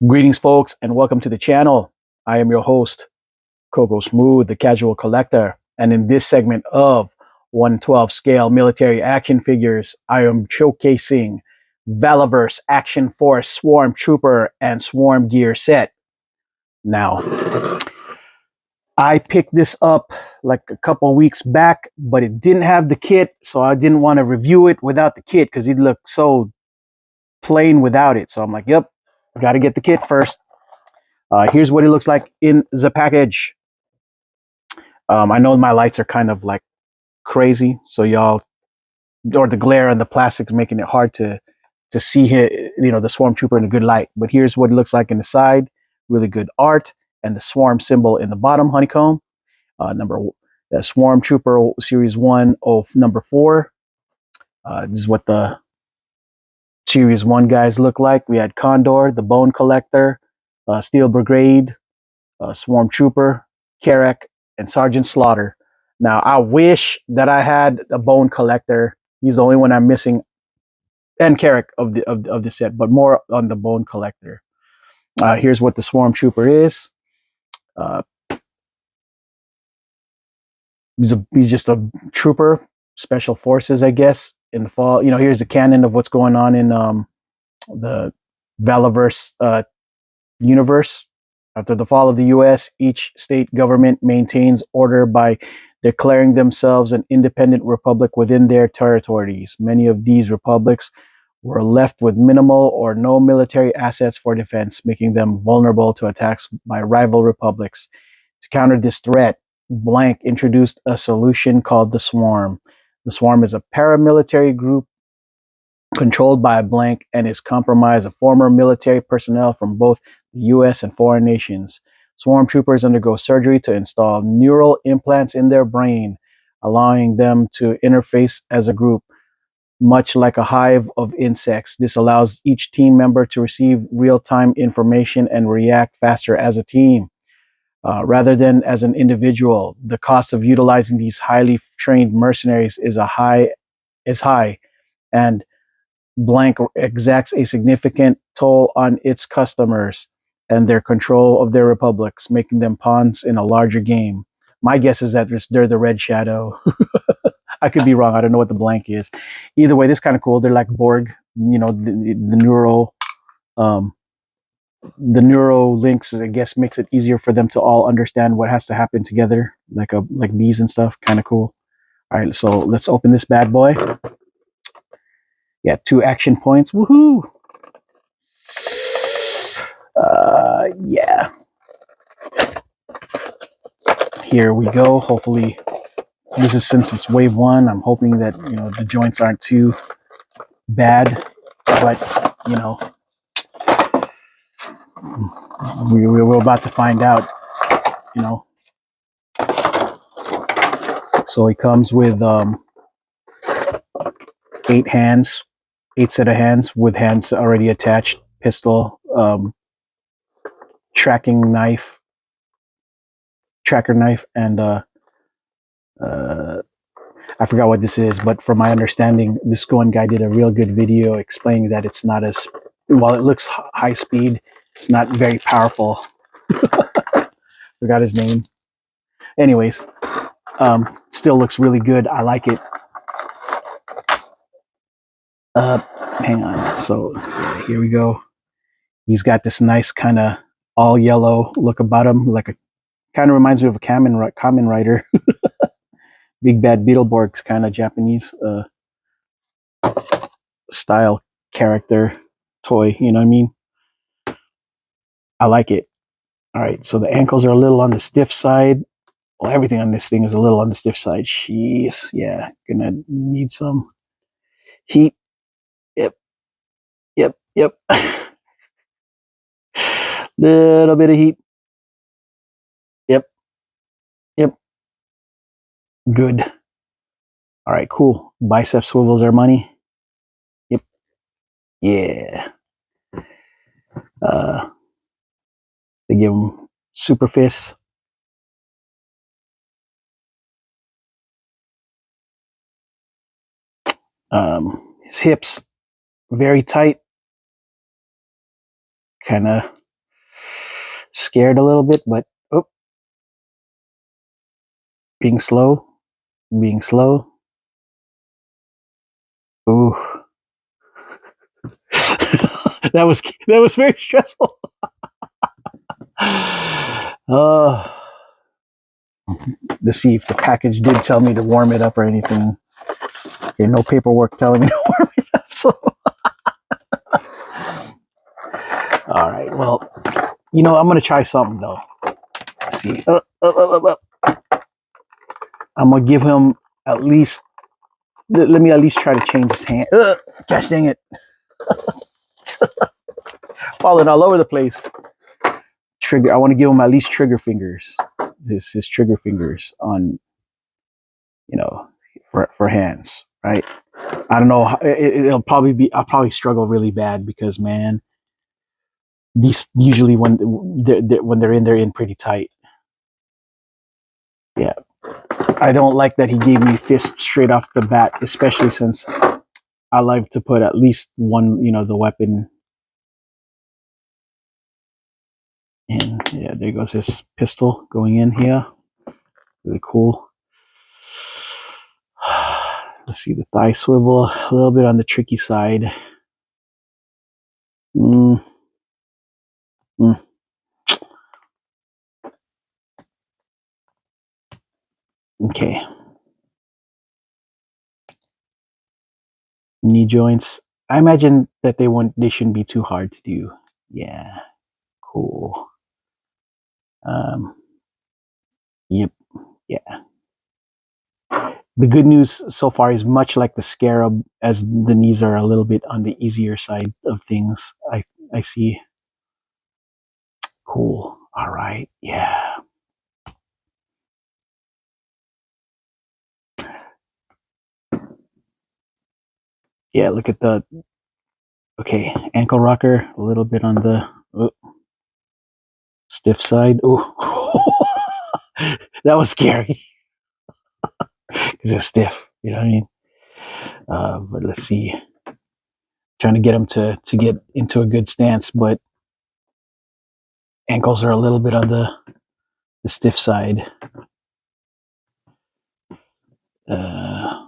Greetings, folks, and welcome to the channel. I am your host, Coco Smooth, the Casual Collector. And in this segment of 112 scale military action figures, I am showcasing Valaverse Action Force Swarm Trooper and Swarm Gear set. Now, I picked this up like a couple weeks back, but it didn't have the kit, so I didn't want to review it without the kit because it looked so plain without it. So I'm like, yep, got to get the kit first. Here's what it looks like in the package. I know my lights are kind of like crazy, so y'all, or the glare on the plastic's making it hard to see the Swarm Trooper in a good light. But here's what it looks like in the side. Really good art, and the Swarm symbol in the bottom, honeycomb. Swarm Trooper Series 1 of number 4. This is what the Series 1 guys look like. We had Condor, the Bone Collector, Steel Brigade, Swarm Trooper, Carrack, and Sergeant Slaughter. Now, I wish that I had a Bone Collector. He's the only one I'm missing, and Carrack of the set, but more on the Bone Collector. Here's what the Swarm Trooper is. Uh, he's just a trooper, special forces, I guess. In the fall, here's the canon of what's going on in the Valaverse universe. After the fall of the U.S., each state government maintains order by declaring themselves an independent republic within their territories. Many of these republics were left with minimal or no military assets for defense, making them vulnerable to attacks by rival republics. To counter this threat, Blank introduced a solution called the Swarm. The Swarm is a paramilitary group controlled by Blank and is comprised of former military personnel from both the U.S. and foreign nations. Swarm troopers undergo surgery to install neural implants in their brain, allowing them to interface as a group, much like a hive of insects. This allows each team member to receive real-time information and react faster as a team, rather than as an individual. The cost of utilizing these highly trained mercenaries is high, and Blank exacts a significant toll on its customers and their control of their republics, making them pawns in a larger game. My guess is that they're the Red Shadow. I could be wrong. I don't know what the Blank is. Either way, this is kind of cool. They're like Borg, um, the neural links, I guess, makes it easier for them to all understand what has to happen together, like bees and stuff. Kind of cool. All right, so let's open this bad boy. Yeah, 2 action points. Woohoo! Yeah. Here we go. Hopefully, this is since it's wave 1. I'm hoping that the joints aren't too bad, but we're about to find out. So he comes with 8 hands, 8 set of hands with hands already attached, pistol, tracker knife, and I forgot what this is, but from my understanding, this one guy did a real good video explaining that it's not as, while it looks high speed, it's not very powerful. Forgot his name. Anyways, still looks really good. I like it. Hang on. So yeah, here we go. He's got this nice kind of all yellow look about him, like a kind of reminds me of a Kamen Rider. Big Bad Beetleborg's kind of Japanese style character toy. You know what I mean? I like it. All right, so the ankles are a little on the stiff side. Well, everything on this thing is a little on the stiff side. Jeez, yeah, gonna need some heat. Yep, yep, yep. Little bit of heat. Yep, yep. Good. All right, cool. Bicep swivels are money. Yep. Yeah. They give him super fists. His hips very tight. Kind of Scared a little bit, but oh, being slow, being slow. Ooh, that was very stressful. Uh, to see if the package did tell me to warm it up or anything. Okay, no paperwork telling me to warm it up. So, all right. Well, I'm gonna try something though. Let's see. I'm gonna give him at least. Let me at least try to change his hand. Gosh dang it! Falling all over the place. Trigger. I want to give him at least trigger fingers. His trigger fingers on, for hands, right? I don't know. It'll probably be. I'll probably struggle really bad because, man, these usually when they're in pretty tight. Yeah, I don't like that he gave me fist straight off the bat, especially since I like to put at least one, the weapon in. Yeah, there goes his pistol going in here. Really cool. Let's see the thigh swivel, a little bit on the tricky side. Mm, mm. Okay. Knee joints. I imagine that they shouldn't be too hard to do. Yeah. Cool. Um, yep. Yeah. The good news so far is much like the scarab, as the knees are a little bit on the easier side of things. I see. Cool. All right. Yeah. Yeah. Look at the okay ankle rocker. A little bit on the stiff side. Oh, that was scary because it was stiff. You know what I mean? But let's see. Trying to get him to get into a good stance, but ankles are a little bit on the stiff side. Uh,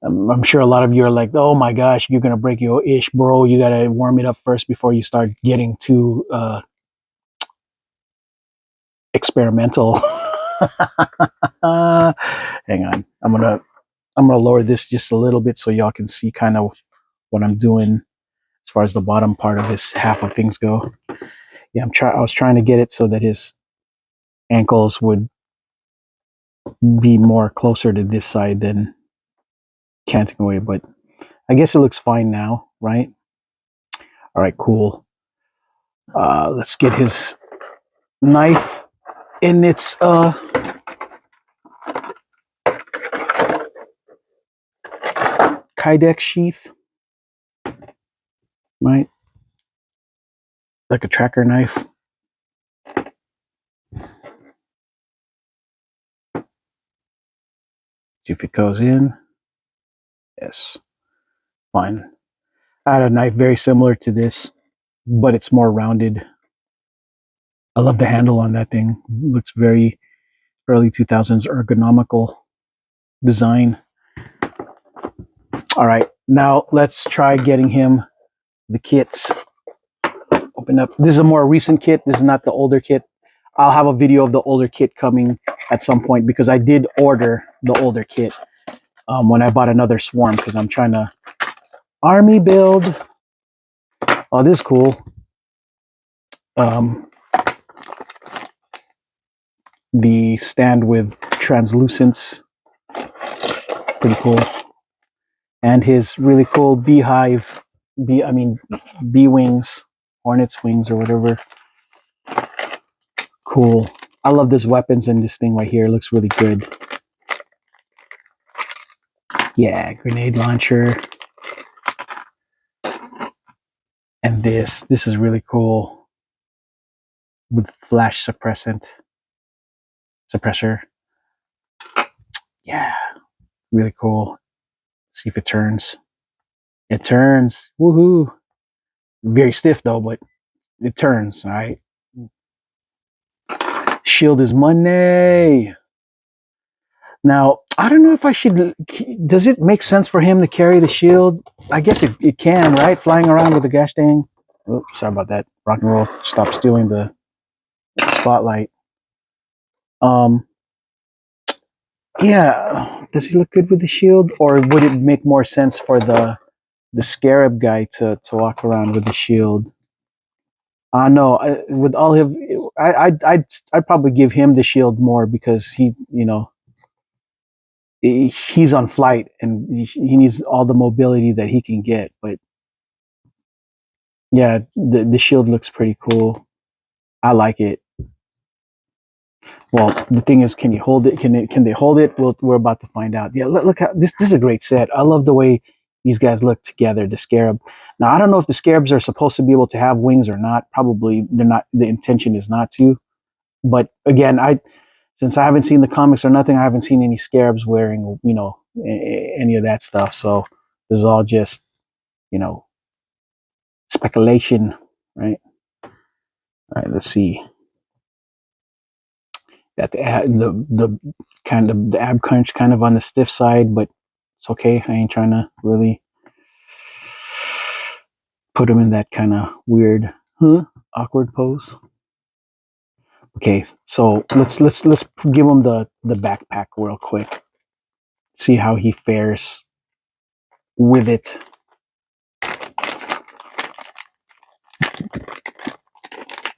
I'm sure a lot of you are like, oh my gosh, you're gonna break your ish, bro. You gotta warm it up first before you start getting too experimental. Hang on, I'm gonna lower this just a little bit so y'all can see kind of what I'm doing as far as the bottom part of this half of things go. Yeah, I was trying to get it so that his ankles would be more closer to this side than canting away, but I guess it looks fine now, right? All right, cool. Let's get his knife in its Kydex sheath, right? Like a tracker knife. See if it goes in. Yes, fine. I had a knife very similar to this, but it's more rounded. I love the handle on that thing. It looks very early 2000s ergonomical design. All right, now let's try getting him the kits. Open up. This is a more recent kit. This is not the older kit. I'll have a video of the older kit coming at some point because I did order the older kit when I bought another swarm because I'm trying to army build. Oh, this is cool. Um, the stand with translucence, pretty cool, and his really cool beehive, bee wings, hornet's wings or whatever. Cool. I love this weapons and this thing right here. It looks really good. Yeah, grenade launcher. And this is really cool with flash suppressor. Yeah, really cool. See if it turns. It turns. Woohoo! Very stiff though, but it turns. All right. Shield is money. Now, I don't know if I should. Does it make sense for him to carry the shield? I guess it can, right? Flying around with the gosh dang. Oh, sorry about that. Rock and roll. Stop stealing the spotlight. Um, yeah. Does he look good with the shield, or would it make more sense for the scarab guy to walk around with the shield? No, with all him, I'd probably give him the shield more because he's on flight and he needs all the mobility that he can get. But yeah, the shield looks pretty cool. I like it. Well, the thing is, can you hold it? Can they hold it? We're about to find out. Yeah, look how this is a great set. I love the way these guys look together. The scarab. Now I don't know if the scarabs are supposed to be able to have wings or not. Probably they're not. The intention is not to. But again, since I haven't seen the comics or nothing, I haven't seen any scarabs wearing any of that stuff. So this is all just you know speculation, right? All right, let's see. Got the kind of the ab crunch kind of on the stiff side, but it's okay. I ain't trying to really put him in that kind of weird, awkward pose. Okay, so let's give him the backpack real quick. See how he fares with it.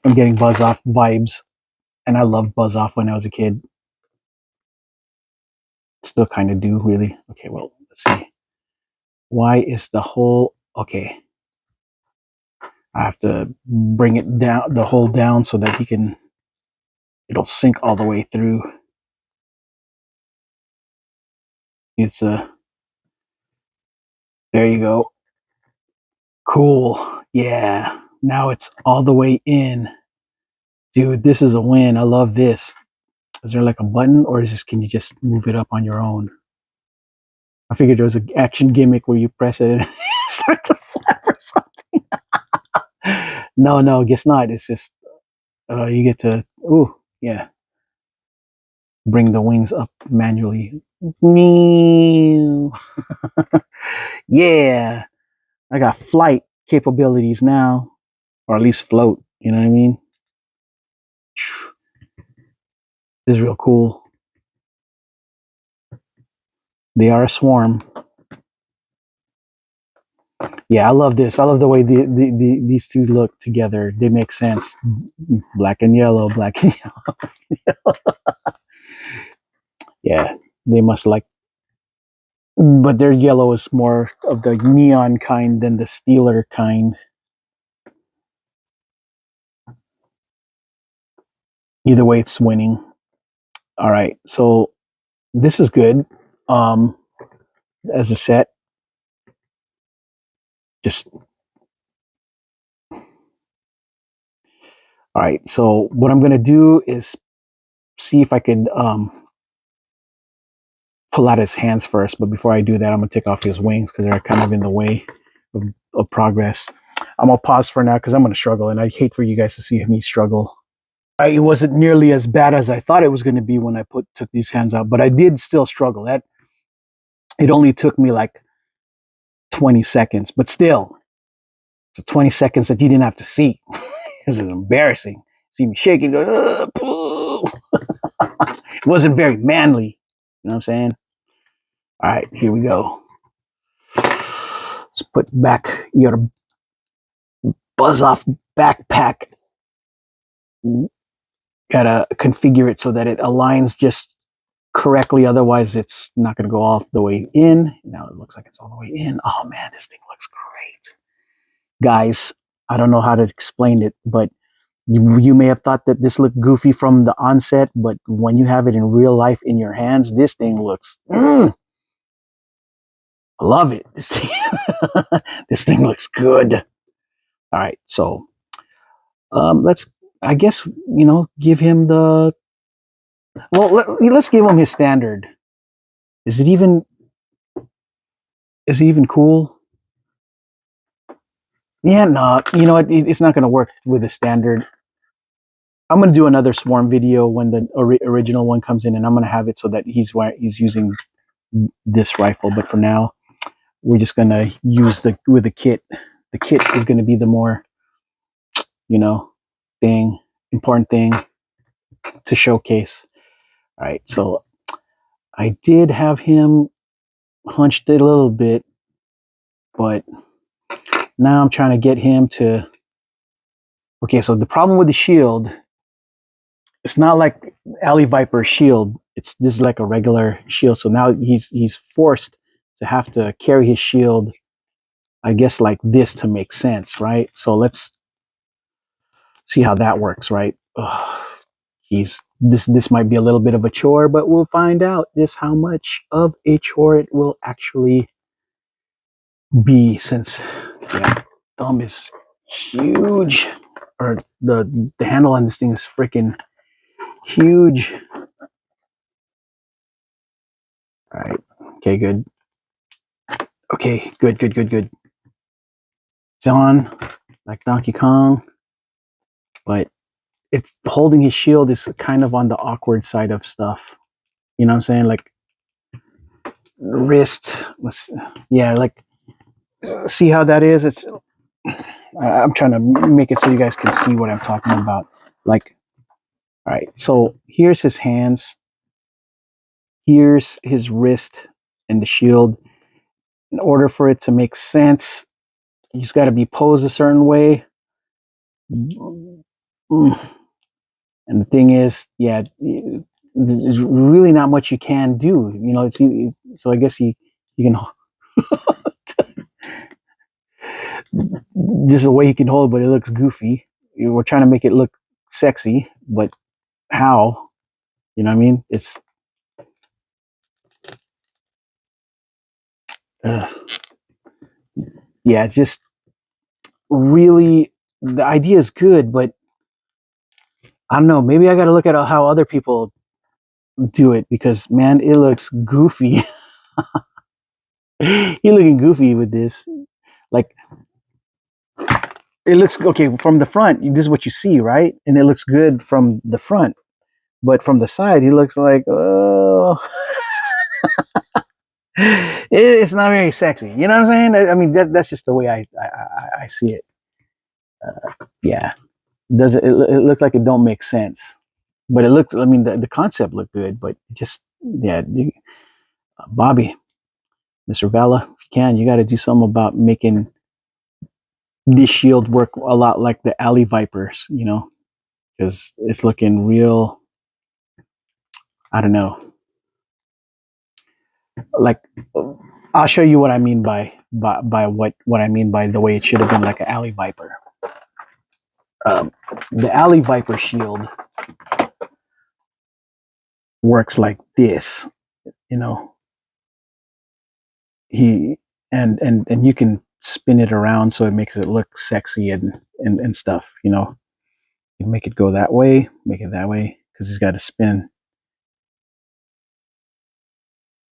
I'm getting Buzz Off vibes, and I loved Buzz Off when I was a kid. Still kind of do, really. Okay, well, let's see. Why is the hole okay? I have to bring it down, the hole down, so that it'll sink all the way through. It's there you go. Cool. Yeah. Now it's all the way in. Dude, this is a win. I love this. Is there like a button or can you just move it up on your own? I figured there was an action gimmick where you press it and it starts to flap or something. No, guess not. It's just you get to yeah. Bring the wings up manually. Yeah. I got flight capabilities now. Or at least float. You know what I mean? This is real cool. They are a swarm. Yeah, I love this. I love the way these two look together. They make sense. Black and yellow, black and yellow. Yeah, they must like, but their yellow is more of the neon kind than the Steeler kind. Either way, it's winning. All right, so this is good. As a set, just all right. So what I'm gonna do is see if I could pull out his hands first. But before I do that, I'm gonna take off his wings because they're kind of in the way of progress. I'm gonna pause for now because I'm gonna struggle, and I hate for you guys to see me struggle. It wasn't nearly as bad as I thought it was going to be when I took these hands out, but I did still struggle. That it only took me like 20 seconds, but still, so 20 seconds that you didn't have to see. This is embarrassing. See me shaking, go. It wasn't very manly. You know what I'm saying? All right, here we go. Let's put back your Buzz Off backpack. Gotta configure it so that it aligns just correctly. Otherwise, it's not going to go all the way in. Now it looks like it's all the way in. Oh man, this thing looks great. Guys, I don't know how to explain it, but you may have thought that this looked goofy from the onset, but when you have it in real life in your hands, this thing looks. I love it. This thing looks good. All right, so let's. I guess give him the. Well, let's give him his standard. Is it even? Is it even cool? Yeah, no, you know what? It's not going to work with the standard. I'm going to do another swarm video when the original one comes in, and I'm going to have it so that he's using this rifle. But for now, we're just going to use the kit. The kit is going to be the more, you know, thing important thing to showcase. All right, so I did have him hunched it a little bit, but now I'm trying to get him to. Okay, so the problem with the shield, it's not like Alley Viper shield. It's just like a regular shield. So now he's forced to have to carry his shield, I guess, like this to make sense, right? So let's see how that works, right? Ugh, this might be a little bit of a chore, but we'll find out just how much of a chore it will actually be, since yeah, thumb is huge, or the handle on this thing is freaking huge. All right. Okay, good. Okay, good. It's on like Donkey Kong, but it's holding his shield is kind of on the awkward side of stuff. You know what I'm saying? Like wrist. Yeah, like see how that is? It's I'm trying to make it so you guys can see what I'm talking about. Like, all right, so here's his hands, here's his wrist, and the shield. In order for it to make sense, he's got to be posed a certain way. And the thing is, yeah, there's really not much you can do. You know, so I guess you can. This is a way you can hold, but it looks goofy. We're trying to make it look sexy, but how? You know what I mean? It's uh, yeah, it's just really the idea is good, but I don't know. Maybe I got to look at how other people do it, because man, it looks goofy. You're looking goofy with this. Like it looks okay from the front. This is what you see, right? And it looks good from the front, but from the side, he looks like oh, it's not very sexy. You know what I'm saying? I mean, that's just the way I see it. Yeah, does it look like it don't make sense? But it looks. I mean, the concept looked good, but just yeah, Bobby, Mr. Vela, if you can, you got to do something about making this shield work a lot like the Alley Vipers. You know, because it's looking real. I don't know. Like I'll show you what I mean by what I mean by the way it should have been like an Alley Viper. The Alley Viper shield works like this, you know. He and you can spin it around so it makes it look sexy and stuff, you know. You make it go that way, make it that way, because he's got to spin.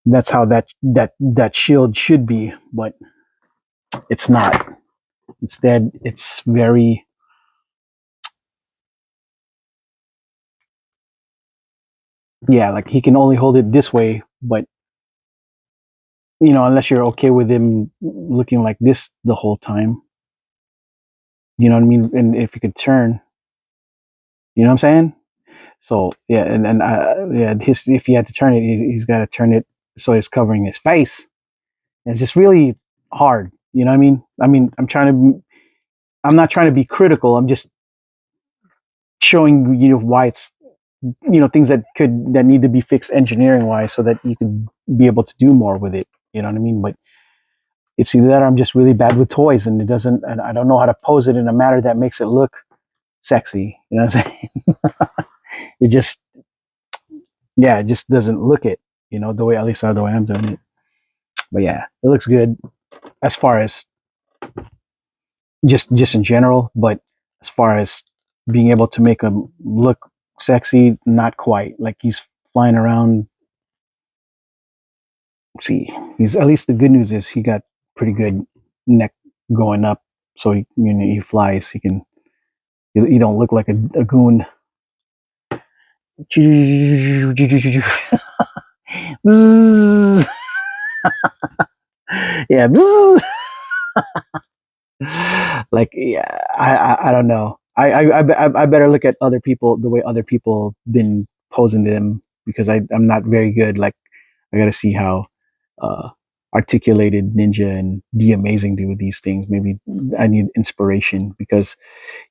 That's how that shield should be, but it's not. Instead, it's very yeah, like he can only hold it this way, but you know, unless you're okay with him looking like this the whole time, you know what I mean? And if you could turn, you know what I'm saying? So yeah, and yeah, his if he had to turn it, he's got to turn it so it's covering his face. And it's just really hard, you know what I mean? I'm not trying to be critical. I'm just showing you why it's things that need to be fixed engineering wise so that you could be able to do more with it. You know what I mean? But it's either that or I'm just really bad with toys, and and I don't know how to pose it in a manner that makes it look sexy. You know what I'm saying? It just, yeah, it just doesn't look it, the way, at least the way I'm doing it. But yeah, it looks good as far as just in general. But as far as being able to make him look sexy, not quite. Like he's flying around. See, he's at least the good news is he got pretty good neck going up. so he flies. He can. You don't look like a goon. Yeah. Like, yeah, I don't know. I better look at other people, the way other people been posing them, because I'm not very good. Like, I got to see how uh, articulated Ninja and The Amazing do with these things. Maybe I need inspiration, because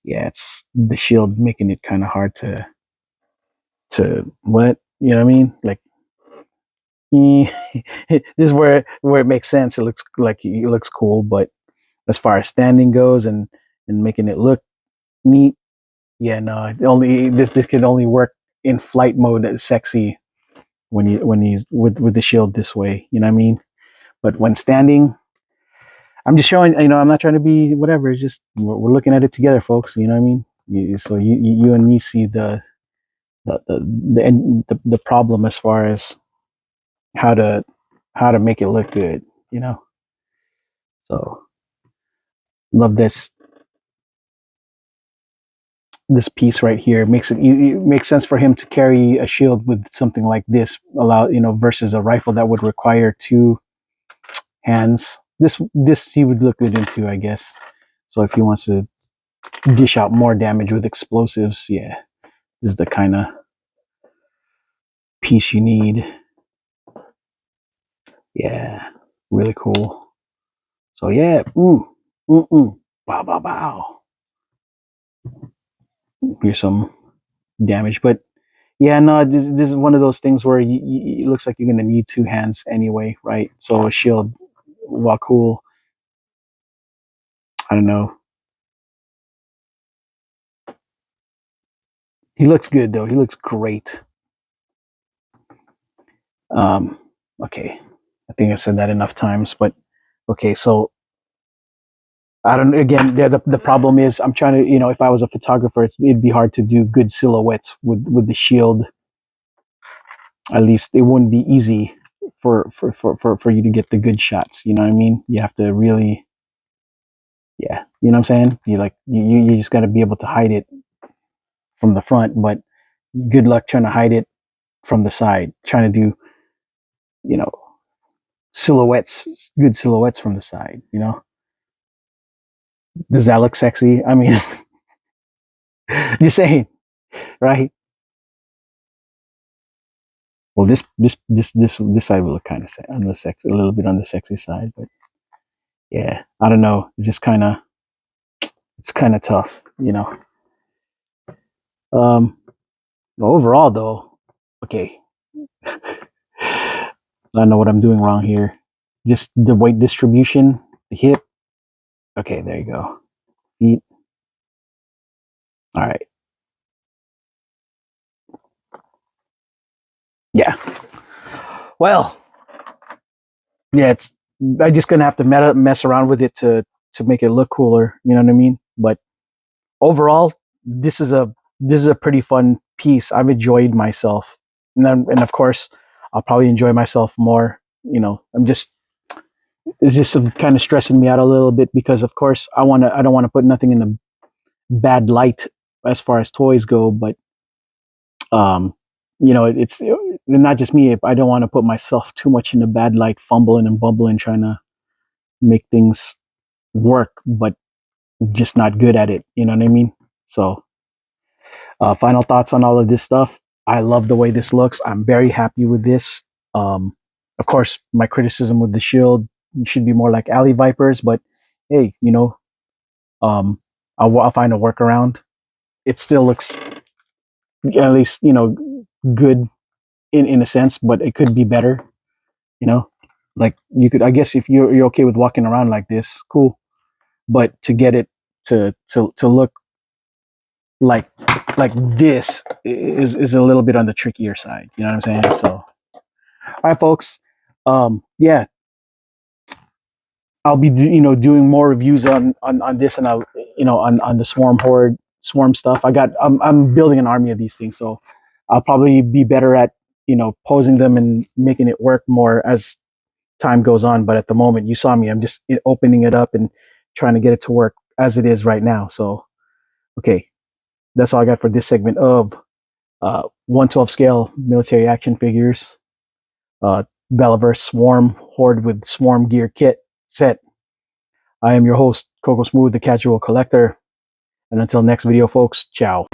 yeah, it's the Shield making it kind of hard to what, you know what I mean? Like, this is where it makes sense. It looks like it looks cool, but as far as standing goes and making it look neat, yeah, no, only this can only work in flight mode as sexy when he's with the shield this way. You know what I mean? But when standing, I'm just showing. I'm not trying to be whatever. It's just we're looking at it together, folks. You know what I mean? So you and me see the problem as far as how to how to make it look good. You know. So love this piece right here. It makes sense for him to carry a shield with something like this, versus a rifle that would require two hands. This he would look good into, I guess. So if he wants to dish out more damage with explosives, yeah, this is the kind of piece you need. Yeah, really cool. So yeah, bow bow bow. Here's some damage, but yeah, no, this is one of those things where it looks like you're gonna need two hands anyway, right? So a shield, while cool, I don't know. He looks good though. He looks great. Um, okay, I think I've said that enough times, but okay, so I don't. Again, the problem is I'm trying to. If I was a photographer, it'd be hard to do good silhouettes with the shield. At least it wouldn't be easy for you to get the good shots. You know what I mean? You have to really, yeah. You know what I'm saying? You just got to be able to hide it from the front, but good luck trying to hide it from the side. Trying to do, you know, silhouettes, good silhouettes from the side. Does that look sexy? I mean, just saying, right? Well, this side will look kind of on the sex, a little bit on the sexy side, but yeah, I don't know. It's kind of tough. Um, Overall though, okay, I don't know what I'm doing wrong here. Just the weight distribution, the hip. Okay, there you go. Feet. All right. Yeah. Well, yeah. I just gonna have to mess around with it to make it look cooler. You know what I mean? But overall, this is a pretty fun piece. I've enjoyed myself, and of course, I'll probably enjoy myself more. It's just kind of stressing me out a little bit, because of course I don't want to put nothing in a bad light as far as toys go, but um, it's not just me. I don't want to put myself too much in a bad light, fumbling and bumbling, trying to make things work, but just not good at it. You know what I mean? So final thoughts on all of this stuff. I love the way this looks. I'm very happy with this. Um, of course, my criticism with the shield should be more like alley vipers, but hey, I'll find a workaround. It still looks, at least, good in a sense, but it could be better. You know, like, you could, I guess, if you're okay with walking around like this, cool. But to get it to look like this is a little bit on the trickier side. You know what I'm saying? So, all right, folks. Yeah, I'll be doing more reviews on this, and I'll on the swarm stuff. I'm building an army of these things, so I'll probably be better at posing them and making it work more as time goes on. But at the moment, you saw me. I'm just opening it up and trying to get it to work as it is right now. So, okay, that's all I got for this segment of 1/12 scale military action figures. Valaverse Swarm Horde with Swarm Gear Kit set. I am your host, Coco Smooth, the Casual Collector. And until next video, folks, ciao.